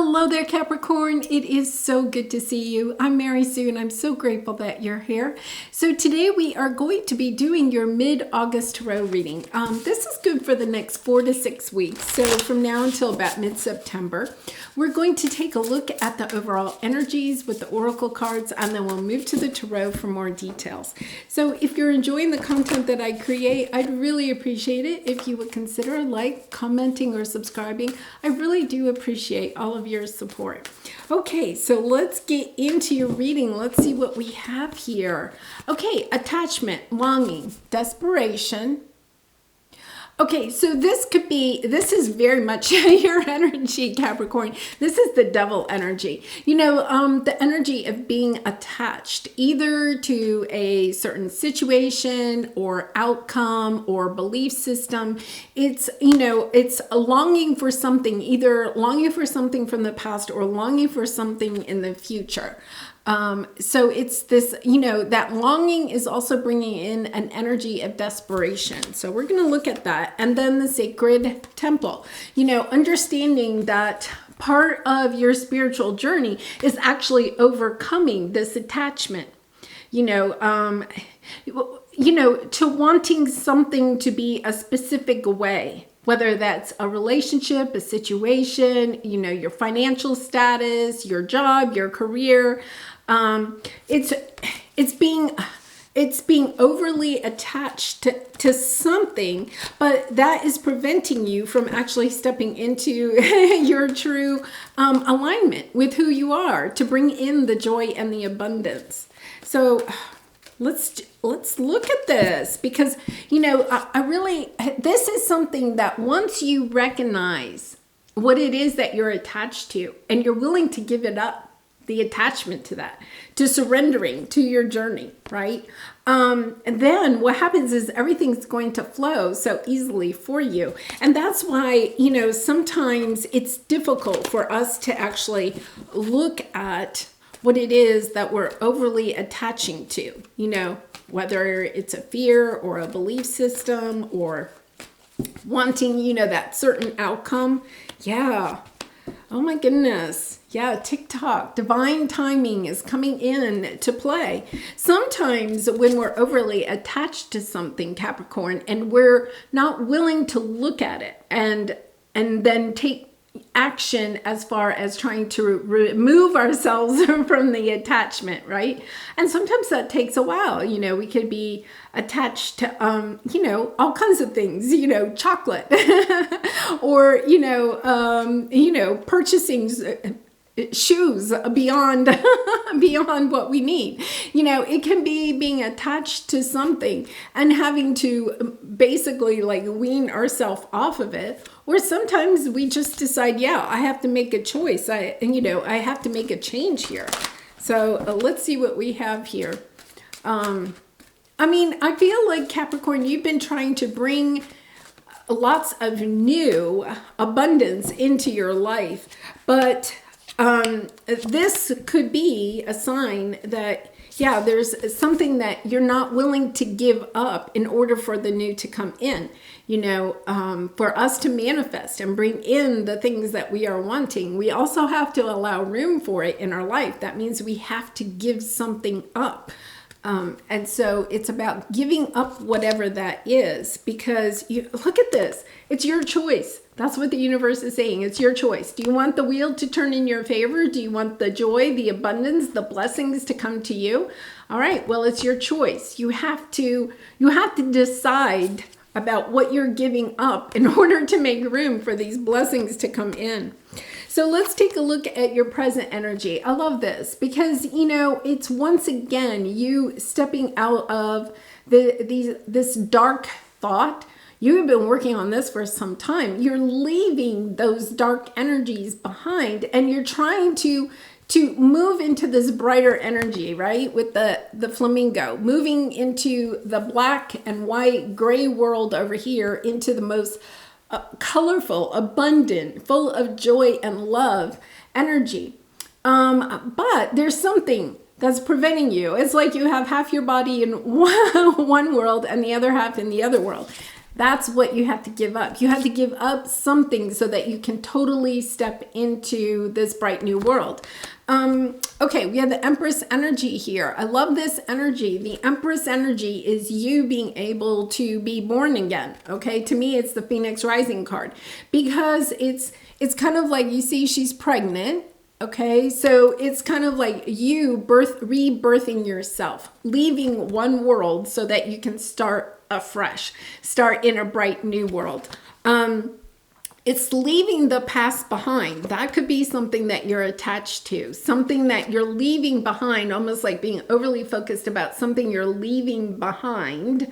Hello there, Capricorn. It is so good to see you. I'm Mary Sue, and I'm so grateful that you're here. So today we are going to be doing your mid-August tarot reading. This is good for the next 4 to 6 weeks. So from now until about mid-September, we're going to take a look at the overall energies with the oracle cards, and then we'll move to the tarot for more details. So if you're enjoying the content that I create, I'd really appreciate it if you would consider like, commenting, or subscribing. I really do appreciate all of your support. Okay, so let's get into your reading. Let's see what we have here. Okay, attachment, longing, desperation. Okay, so this is very much your energy, Capricorn. This is the devil energy. You know, the energy of being attached either to a certain situation or outcome or belief system. It's, you know, it's a longing for something, either longing for something from the past or longing for something in the future. So it's this, you know, that longing is also bringing in an energy of desperation. So we're going to look at that. And then the sacred temple, you know, understanding that part of your spiritual journey is actually overcoming this attachment, to wanting something to be a specific way. Whether that's a relationship, a situation, you know, your financial status, your job, your career, it's being overly attached to something, but that is preventing you from actually stepping into your true alignment with who you are to bring in the joy and the abundance. So let's look at this, because, you know, this is something that once you recognize what it is that you're attached to and you're willing to give it up, the attachment to that, to surrendering to your journey, right? And then what happens is everything's going to flow so easily for you. And that's why, you know, sometimes it's difficult for us to actually look at what it is that we're overly attaching to, you know, whether it's a fear or a belief system or wanting, you know, that certain outcome. Yeah. Oh my goodness. Yeah, TikTok, divine timing is coming in to play. Sometimes when we're overly attached to something, Capricorn, and we're not willing to look at it and then take action as far as trying to remove ourselves from the attachment, right? And sometimes that takes a while. You know, we could be attached to, you know, all kinds of things, you know, chocolate or, purchasing shoes beyond what we need. You know, it can be being attached to something and having to basically like wean ourselves off of it. Or sometimes we just decide, yeah, I have to make a choice. I have to make a change here. So let's see what we have here. I feel like, Capricorn, you've been trying to bring lots of new abundance into your life, but this could be a sign that, yeah, there's something that you're not willing to give up in order for the new to come in. You know, for us to manifest and bring in the things that we are wanting, we also have to allow room for it in our life. That means we have to give something up. And so it's about giving up whatever that is, because you look at this, it's your choice. That's what the universe is saying. It's your choice. Do you want the wheel to turn in your favor? Do you want the joy, the abundance, the blessings to come to you? All right. Well, it's your choice. You have to decide about what you're giving up in order to make room for these blessings to come in. So let's take a look at your present energy. I love this because, you know, it's once again you stepping out of this dark thought. You have been working on this for some time. You're leaving those dark energies behind and you're trying to move into this brighter energy, right? With the flamingo, moving into the black and white gray world over here into the most colorful, abundant, full of joy and love energy. But there's something that's preventing you. It's like you have half your body in one world and the other half in the other world. That's what you have to give up. You have to give up something so that you can totally step into this bright new world. Okay, we have the Empress energy here. I love this energy. The Empress energy is you being able to be born again. Okay, to me, it's the Phoenix Rising card because it's kind of like, you see, she's pregnant. Okay, so it's kind of like you rebirthing yourself, leaving one world so that you can start afresh, start in a bright new world. It's leaving the past behind. That could be something that you're attached to, something that you're leaving behind, almost like being overly focused about something you're leaving behind.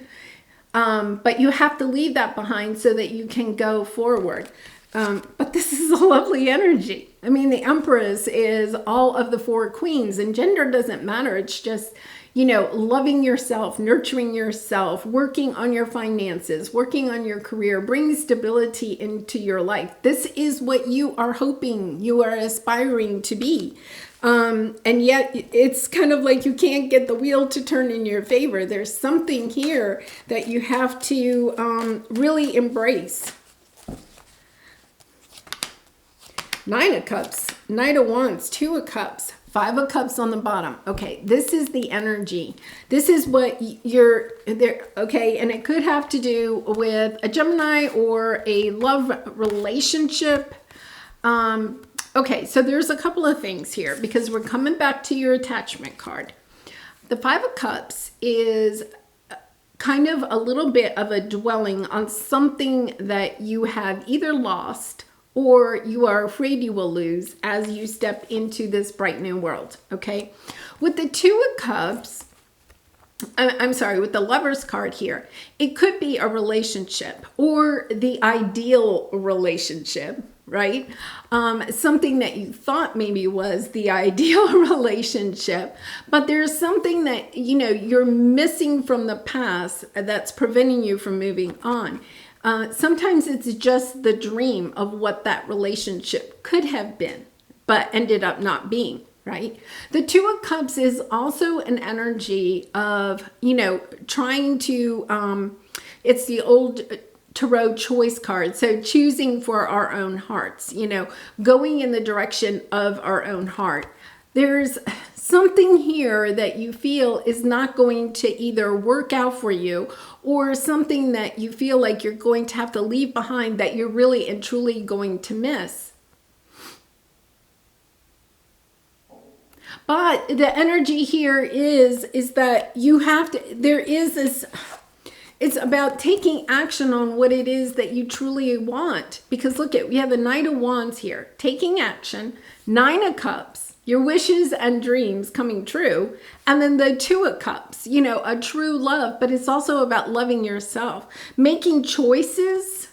But you have to leave that behind so that you can go forward. But this is a lovely energy. I mean, the Empress is all of the four queens, and gender doesn't matter. It's just, you know, loving yourself, nurturing yourself, working on your finances, working on your career, bringing stability into your life. This is what you are hoping, you are aspiring to be. And yet it's kind of like you can't get the wheel to turn in your favor. There's something here that you have to really embrace. Nine of Cups, Knight of Wands, Two of Cups, Five of Cups on the bottom. Okay, this is the energy. This is what you're there. Okay, and it could have to do with a Gemini or a love relationship. Okay, so there's a couple of things here because we're coming back to your attachment card. The Five of Cups is kind of a little bit of a dwelling on something that you have either lost or you are afraid you will lose as you step into this bright new world, okay? With the Two of Cups, I'm sorry, with the Lover's card here, it could be a relationship or the ideal relationship, right? Something that you thought maybe was the ideal relationship, but there's something that, you know, you're missing from the past that's preventing you from moving on. Sometimes it's just the dream of what that relationship could have been, but ended up not being, right? The Two of Cups is also an energy of, you know, trying to, it's the old tarot choice card. So choosing for our own hearts, you know, going in the direction of our own heart. There's something here that you feel is not going to either work out for you or something that you feel like you're going to have to leave behind that you're really and truly going to miss. But the energy here is that you have to, there is this, it's about taking action on what it is that you truly want. Because look at, we have the Knight of Wands here, taking action, Nine of Cups, your wishes and dreams coming true. And then the Two of Cups, you know, a true love, but it's also about loving yourself, making choices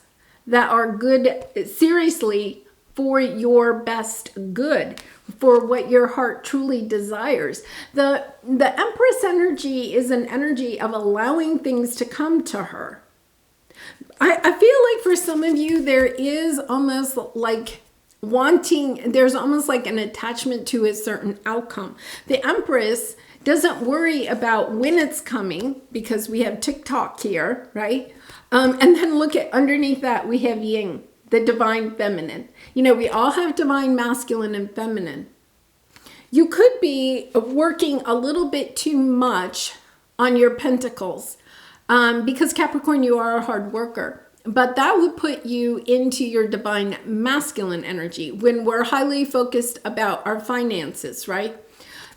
that are good, seriously, for your best good, for what your heart truly desires. The Empress energy is an energy of allowing things to come to her. I feel like for some of you, there is almost like wanting, there's almost like an attachment to a certain outcome. The Empress doesn't worry about when it's coming because we have TikTok here, right? And then look at underneath that, we have Yin, the divine feminine. You know, we all have divine masculine and feminine. You could be working a little bit too much on your pentacles because Capricorn, you are a hard worker. But that would put you into your divine masculine energy when we're highly focused about our finances, right?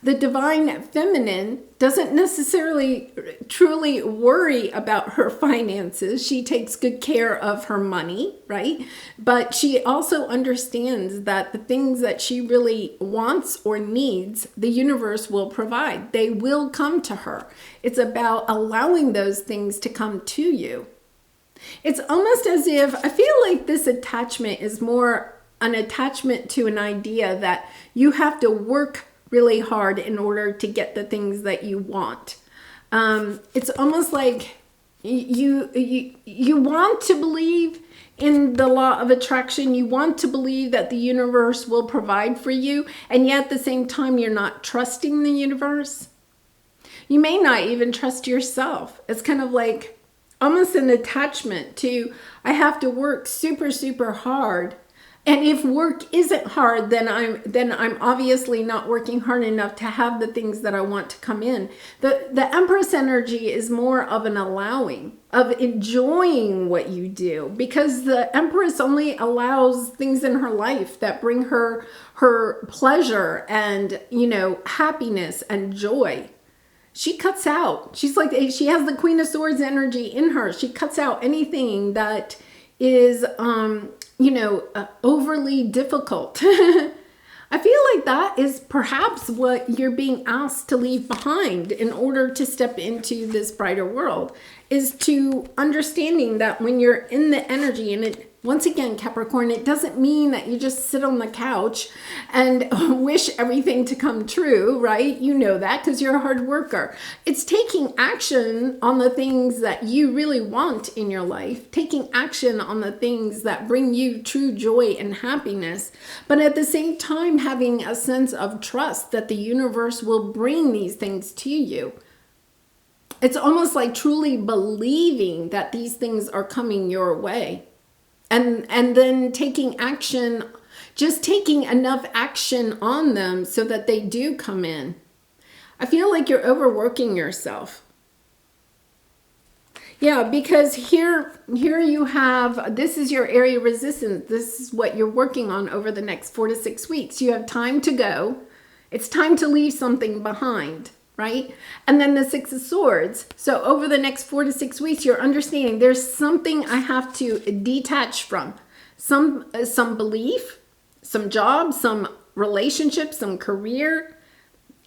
The divine feminine doesn't necessarily truly worry about her finances. She takes good care of her money, right? But she also understands that the things that she really wants or needs, the universe will provide. They will come to her. It's about allowing those things to come to you. It's almost as if, I feel like this attachment is more an attachment to an idea that you have to work really hard in order to get the things that you want. It's almost like you want to believe in the law of attraction. You want to believe that the universe will provide for you, and yet at the same time, you're not trusting the universe. You may not even trust yourself. It's kind of like, almost an attachment to, I have to work super, super hard. And if work isn't hard, then I'm obviously not working hard enough to have the things that I want to come in. The Empress energy is more of an allowing, of enjoying what you do, because the Empress only allows things in her life that bring her pleasure and, happiness and joy. She cuts out. She's like, she has the Queen of Swords energy in her. She cuts out anything that is overly difficult. I feel like that is perhaps what you're being asked to leave behind in order to step into this brighter world, is to understanding that when you're in the energy, and it, once again, Capricorn, it doesn't mean that you just sit on the couch and wish everything to come true, right? You know that because you're a hard worker. It's taking action on the things that you really want in your life, taking action on the things that bring you true joy and happiness, but at the same time having a sense of trust that the universe will bring these things to you. It's almost like truly believing that these things are coming your way. And then taking action, just taking enough action on them so that they do come in. I feel like you're overworking yourself. Yeah, because here you have, this is your area of resistance. This is what you're working on over the next 4 to 6 weeks. You have time to go. It's time to leave something behind, right? And then the Six of Swords. So over the next 4 to 6 weeks, you're understanding there's something I have to detach from. Some belief, some job, some relationship, some career,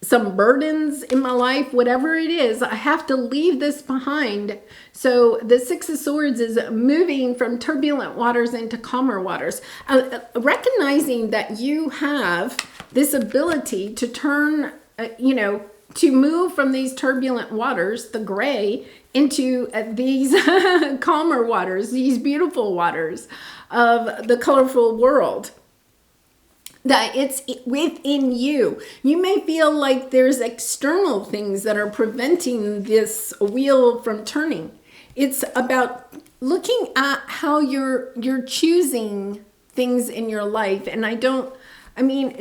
some burdens in my life, whatever it is, I have to leave this behind. So the Six of Swords is moving from turbulent waters into calmer waters. Recognizing that you have this ability to turn, to move from these turbulent waters, the gray, into these calmer waters, these beautiful waters of the colorful world. That it's within you. You may feel like there's external things that are preventing this wheel from turning. It's about looking at how you're choosing things in your life. And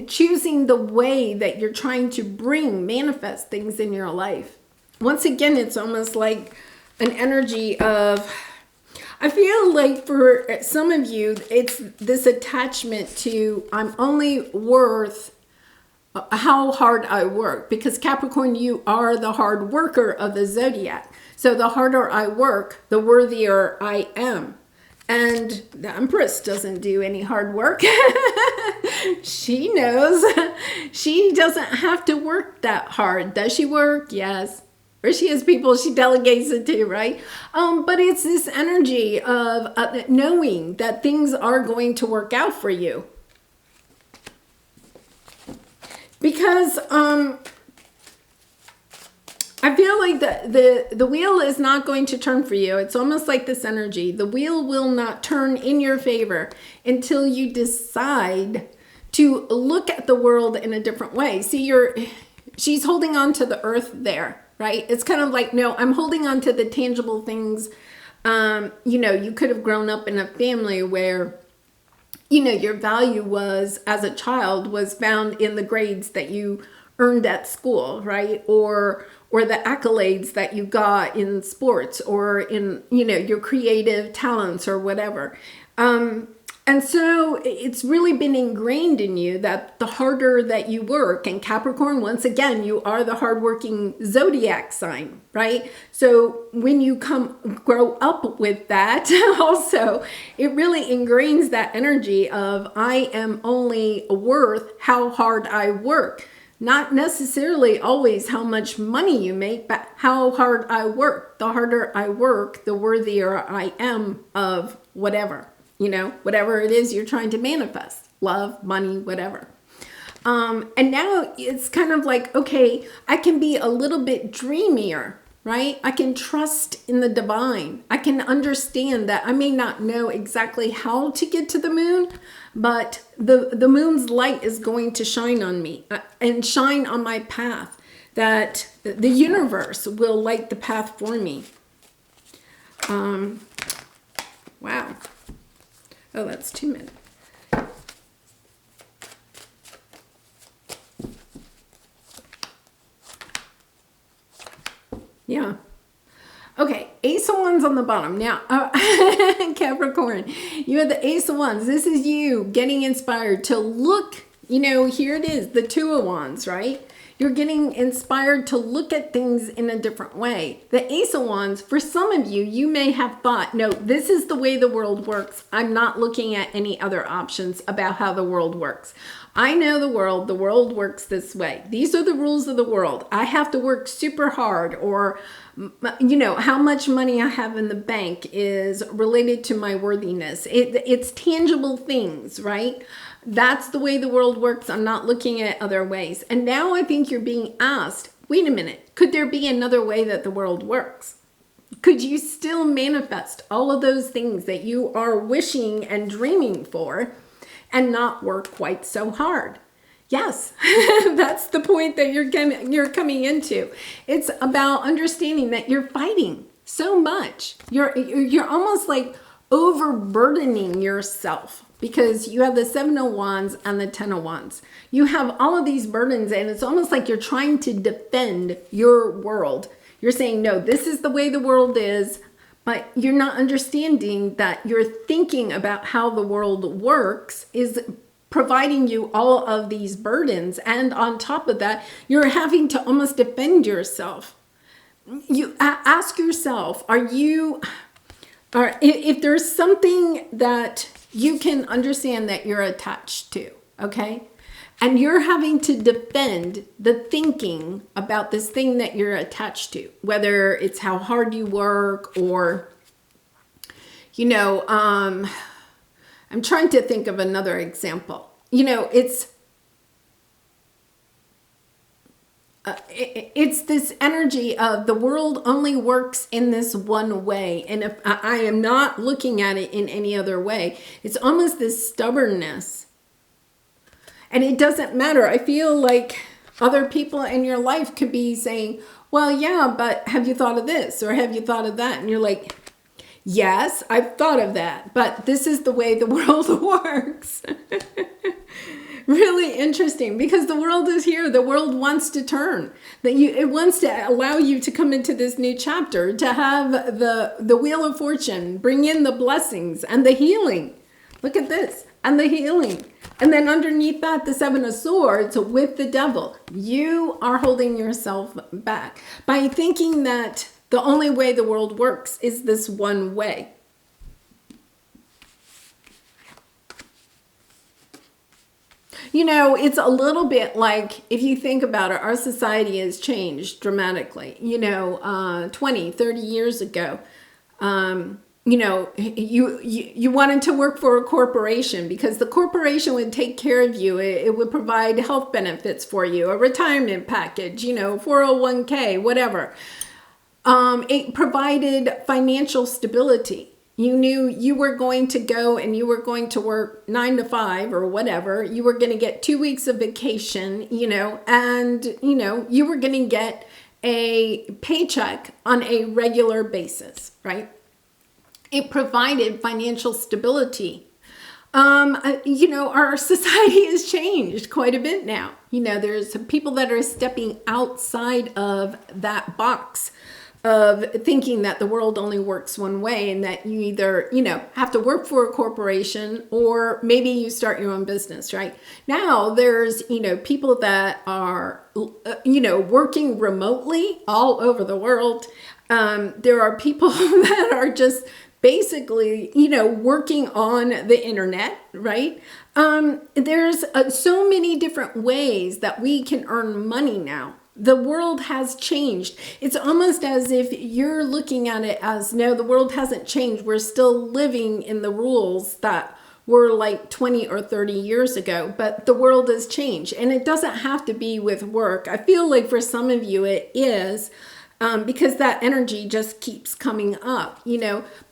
choosing the way that you're trying to manifest things in your life. Once again, it's almost like an energy of, I feel like for some of you, it's this attachment to, I'm only worth how hard I work. Because Capricorn, you are the hard worker of the zodiac. So the harder I work, the worthier I am. And the Empress doesn't do any hard work. She knows she doesn't have to work that hard. Does she work? Yes. Or she has people she delegates it to, right? But it's this energy of knowing that things are going to work out for you. Because I feel like the wheel is not going to turn for you. It's almost like this energy. The wheel will not turn in your favor until you decide to look at the world in a different way. See, she's holding on to the earth there, right? It's kind of like, no, I'm holding on to the tangible things. You could have grown up in a family where, your value was, as a child, was found in the grades that you earned at school, right? Or the accolades that you got in sports or in, your creative talents or whatever. And so it's really been ingrained in you that the harder that you work, and Capricorn, once again, you are the hardworking zodiac sign, right? So when you grow up with that also, it really ingrains that energy of, I am only worth how hard I work. Not necessarily always how much money you make, but how hard I work. The harder I work, the worthier I am of whatever. Whatever it is you're trying to manifest, love, money, whatever. And now it's kind of like, okay, I can be a little bit dreamier, right? I can trust in the divine. I can understand that I may not know exactly how to get to the moon, but the moon's light is going to shine on me and shine on my path, that the universe will light the path for me. Wow. Oh, that's 2 minutes. Yeah. Okay, Ace of Wands on the bottom. Now, Capricorn, you have the Ace of Wands. This is you getting inspired to look, here it is, the Two of Wands, right? You're getting inspired to look at things in a different way. The Ace of Wands, for some of you, you may have thought, no, this is the way the world works. I'm not looking at any other options about how the world works. I know the world works this way. These are the rules of the world. I have to work super hard, or, how much money I have in the bank is related to my worthiness. It's tangible things, right? That's the way the world works. I'm not looking at other ways. And now I think you're being asked, wait a minute, could there be another way that the world works? Could you still manifest all of those things that you are wishing and dreaming for and not work quite so hard? Yes, that's the point that you're coming into. It's about understanding that you're fighting so much. You're almost like overburdening yourself, because you have the Seven of Wands and the Ten of Wands. You have all of these burdens, and it's almost like you're trying to defend your world. You're saying, no, this is the way the world is, but you're not understanding that your thinking about how the world works is providing you all of these burdens. And on top of that, you're having to almost defend yourself. You ask yourself, if there's something that you can understand that you're attached to, okay? And you're having to defend the thinking about this thing that you're attached to, whether it's how hard you work or, I'm trying to think of another example. It's this energy of the world only works in this one way. And if I am not looking at it in any other way, it's almost this stubbornness. And it doesn't matter. I feel like other people in your life could be saying, well, yeah, but have you thought of this? Or have you thought of that? And you're like, yes, I've thought of that, but this is the way the world works. Really interesting, because the world is here. The world wants to turn. It wants to allow you to come into this new chapter, to have the Wheel of Fortune, bring in the blessings and the healing. Look at this, and the healing. And then underneath that, the Seven of Swords with the Devil. You are holding yourself back by thinking that the only way the world works is this one way. It's a little bit like, if you think about it, our society has changed dramatically. 20, 30 years ago, you wanted to work for a corporation because the corporation would take care of you. It would provide health benefits for you, a retirement package, 401k, whatever. It provided financial stability. You knew you were going to go and you were going to work 9 to 5 or whatever. You were going to get 2 weeks of vacation, and, you were going to get a paycheck on a regular basis, right? It provided financial stability. Our society has changed quite a bit now. There's people that are stepping outside of that box of thinking that the world only works one way, and that you either, have to work for a corporation, or maybe you start your own business, right? Now there's, people that are, working remotely all over the world. There are people that are just basically, working on the internet, right? There's so many different ways that we can earn money now. The world has changed. It's almost as if you're looking at it as, no, the world hasn't changed. We're still living in the rules that were like 20 or 30 years ago, but the world has changed. And it doesn't have to be with work. I feel like for some of you it is, because that energy just keeps coming up,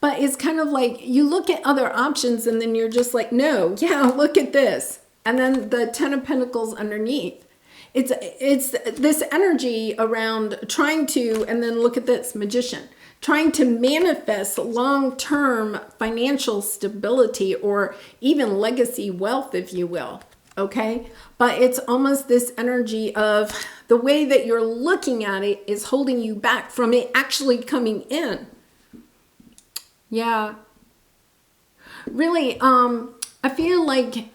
but it's kind of like you look at other options and then you're just like, no, yeah, look at this. And then the Ten of Pentacles underneath. It's this energy around trying to, and then look at this, Magician, trying to manifest long-term financial stability or even legacy wealth, if you will. Okay, but it's almost this energy of the way that you're looking at it is holding you back from it actually coming in. Yeah. Really, I feel like,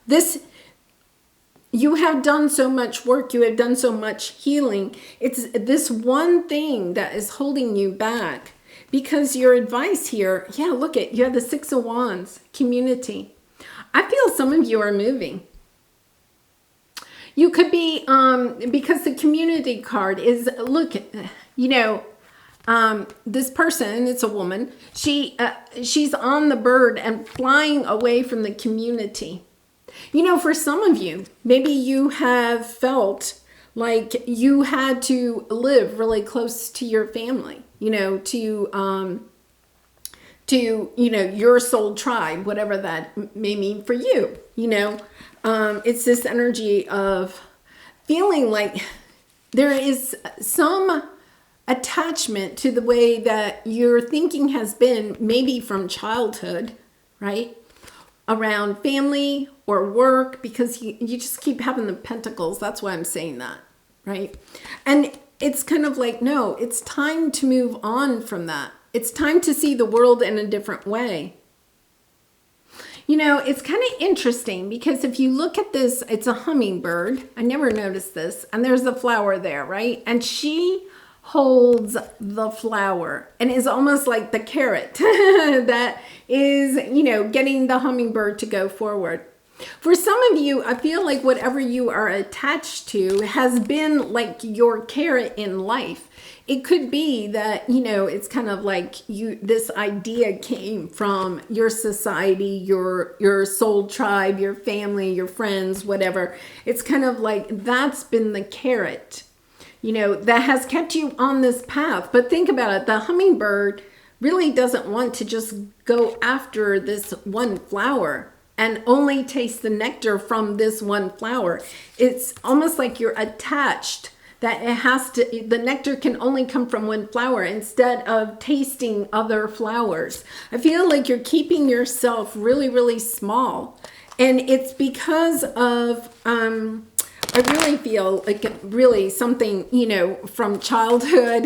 this, you have done so much work, you have done so much healing. It's this one thing that is holding you back, because your advice here, yeah, look at, you have the Six of Wands, community. I feel some of you are moving. You could be, because the community card is, look, this person, it's a woman, she's on the bird and flying away from the community. For some of you, maybe you have felt like you had to live really close to your family, to your soul tribe, whatever that may mean for you. It's this energy of feeling like there is some attachment to the way that your thinking has been, maybe from childhood, right? Around family or work, because you just keep having the pentacles. That's why I'm saying that, right? And it's kind of like, no, it's time to move on from that. It's time to see the world in a different way. It's kind of interesting, because if you look at this, it's a hummingbird. I never noticed this. And there's a flower there, right? And she holds the flower and is almost like the carrot that is, getting the hummingbird to go forward. For some of you, I feel like whatever you are attached to has been like your carrot in life. It could be that, it's kind of like this idea came from your society, your soul tribe, your family, your friends, whatever. It's kind of like that's been the carrot, that has kept you on this path. But think about it. The hummingbird really doesn't want to just go after this one flower and only taste the nectar from this one flower. It's almost like you're attached, that the nectar can only come from one flower instead of tasting other flowers. I feel like you're keeping yourself really, really small. And it's because of, I really feel like really something, from childhood.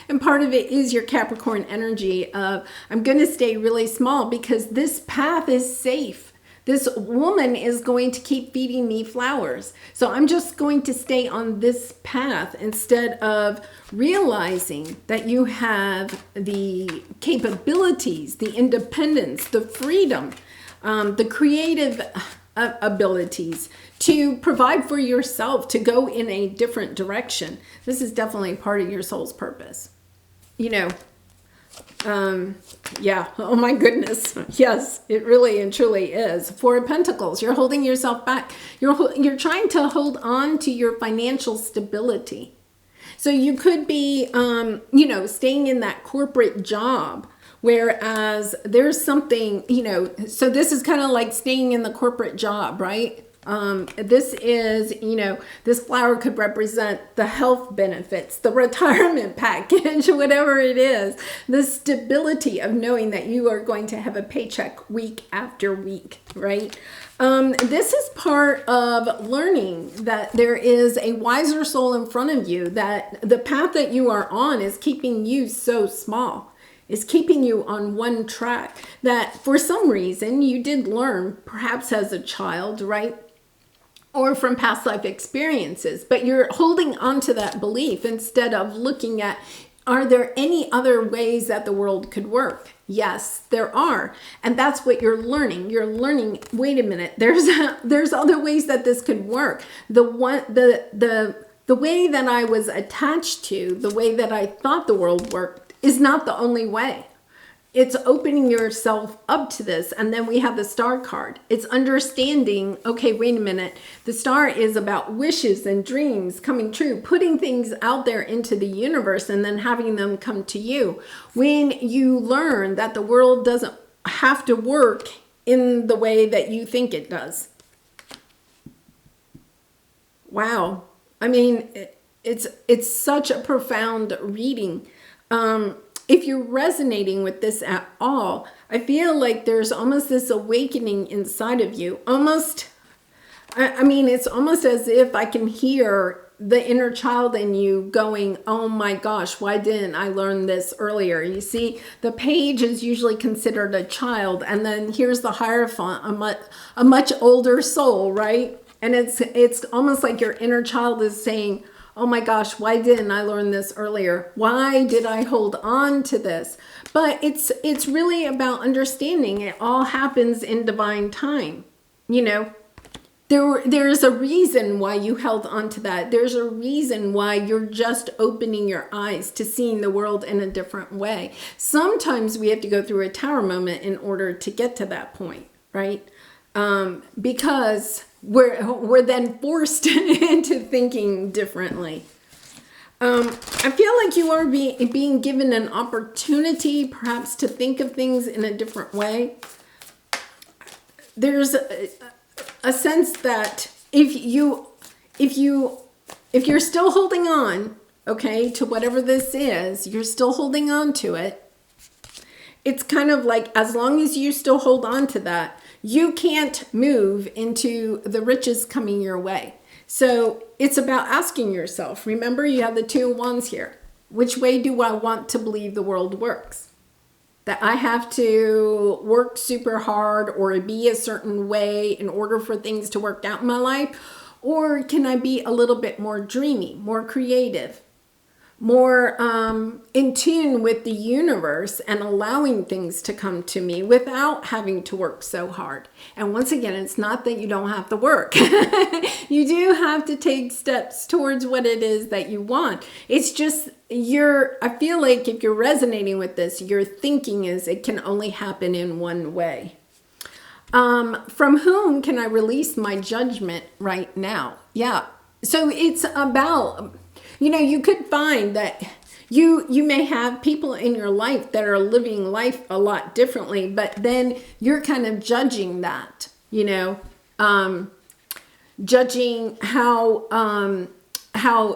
And part of it is your Capricorn energy of, I'm going to stay really small because this path is safe. This woman is going to keep feeding me flowers. So I'm just going to stay on this path instead of realizing that you have the capabilities, the independence, the freedom, the creative abilities to provide for yourself, to go in a different direction. This is definitely part of your soul's purpose. Yeah. Oh my goodness. Yes, it really and truly is. Four of Pentacles. You're holding yourself back. You're trying to hold on to your financial stability. So you could be, staying in that corporate job, whereas there's something, so this is kind of like staying in the corporate job, right? This is, this flower could represent the health benefits, the retirement package, whatever it is, the stability of knowing that you are going to have a paycheck week after week, right? This is part of learning that there is a wiser soul in front of you, that the path that you are on is keeping you so small. Is keeping you on one track that for some reason you did learn, perhaps as a child, right? Or from past life experiences, but you're holding on to that belief instead of looking at, are there any other ways that the world could work? Yes, there are. And that's what you're learning. You're learning, wait a minute, there's other ways that this could work. The way that I was attached to, the way that I thought the world worked is not the only way. It's opening yourself up to this. And then we have the Star card. It's understanding, okay, wait a minute. The Star is about wishes and dreams coming true, putting things out there into the universe and then having them come to you. When you learn that the world doesn't have to work in the way that you think it does. Wow. I mean, it's such a profound reading. If you're resonating with this at all, I feel like there's almost this awakening inside of you. Almost, I mean, it's almost as if I can hear the inner child in you going, oh my gosh, why didn't I learn this earlier? You see, the page is usually considered a child, and then here's the Hierophant, a much older soul, right? And it's almost like your inner child is saying, oh my gosh, why didn't I learn this earlier? Why did I hold on to this? But it's really about understanding it all happens in divine time. You know, there's a reason why you held on to that. There's a reason why you're just opening your eyes to seeing the world in a different way. Sometimes we have to go through a tower moment in order to get to that point, right? Because we're then forced into thinking differently. I feel like you are being given an opportunity perhaps to think of things in a different way. There's a sense that if you're still holding on, okay, to whatever this is, you're still holding on to it. It's kind of like, as long as you still hold on to that, you can't move into the riches coming your way. So it's about asking yourself, remember you have the Two of Wands here. Which way do I want to believe the world works? That I have to work super hard or be a certain way in order for things to work out in my life? Or can I be a little bit more dreamy, more creative, more in tune with the universe and allowing things to come to me without having to work so hard? And once again, it's not that you don't have to work. You do have to take steps towards what it is that you want. It's just I feel like if you're resonating with this, your thinking is it can only happen in one way. From whom can I release my judgment right now? Yeah. So it's about, you know, you could find that you may have people in your life that are living life a lot differently, but then you're kind of judging that, you know, judging how,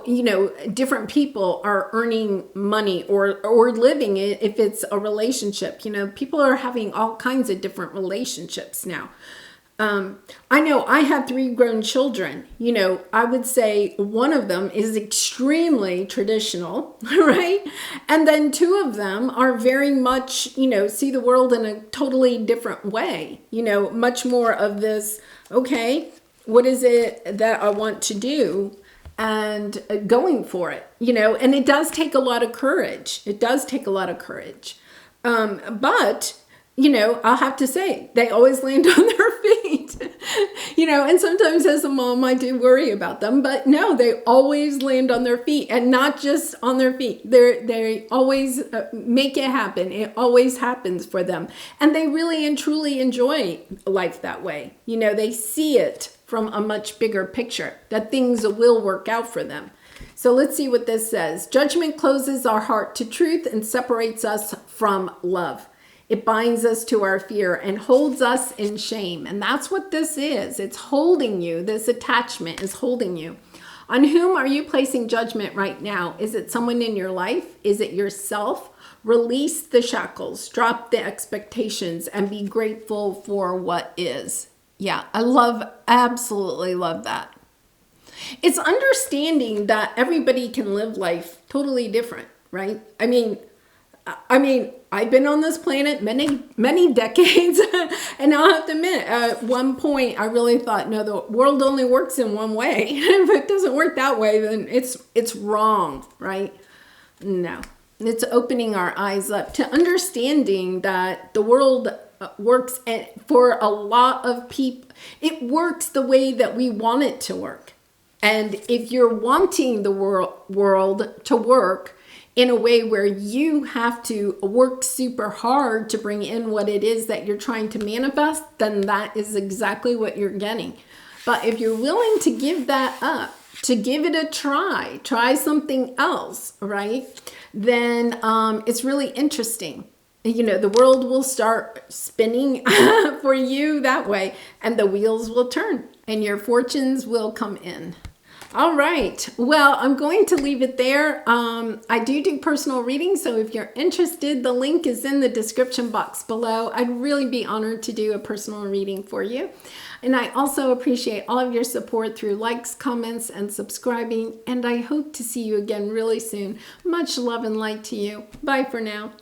you know, different people are earning money or living it. If it's a relationship, you know, people are having all kinds of different relationships now. I know I have 3 grown children. You know, I would say one of them is extremely traditional, right? And then 2 of them are very much, you know, see the world in a totally different way. You know, much more of this, okay, what is it that I want to do? And going for it, you know, and it does take a lot of courage. It does take a lot of courage. But, you know, I'll have to say, they always land on their feet, you know, and sometimes as a mom, I do worry about them, but no, they always land on their feet, and not just on their feet. They always make it happen. It always happens for them. And they really and truly enjoy life that way. You know, they see it from a much bigger picture, that things will work out for them. So let's see what this says. Judgment closes our heart to truth and separates us from love. It binds us to our fear and holds us in shame. And that's what this is. It's holding you. This attachment is holding you. On whom are you placing judgment right now? Is it someone in your life? Is it yourself? Release the shackles, drop the expectations, and be grateful for what is. Yeah, absolutely love that. It's understanding that everybody can live life totally different, right? I mean, I've been on this planet many decades, and I'll have to admit, at one point, I really thought, no, the world only works in one way. If it doesn't work that way, then it's wrong, right? No, it's opening our eyes up to understanding that the world works, and for a lot of people, it works the way that we want it to work. And if you're wanting the world to work in a way where you have to work super hard to bring in what it is that you're trying to manifest, then that is exactly what you're getting. But if you're willing to give that up, to give it a try something else, right? Then it's really interesting. You know, the world will start spinning for you that way, and the wheels will turn and your fortunes will come in. All right. Well, I'm going to leave it there. I do personal readings, so if you're interested, the link is in the description box below. I'd really be honored to do a personal reading for you. And I also appreciate all of your support through likes, comments, and subscribing. And I hope to see you again really soon. Much love and light to you. Bye for now.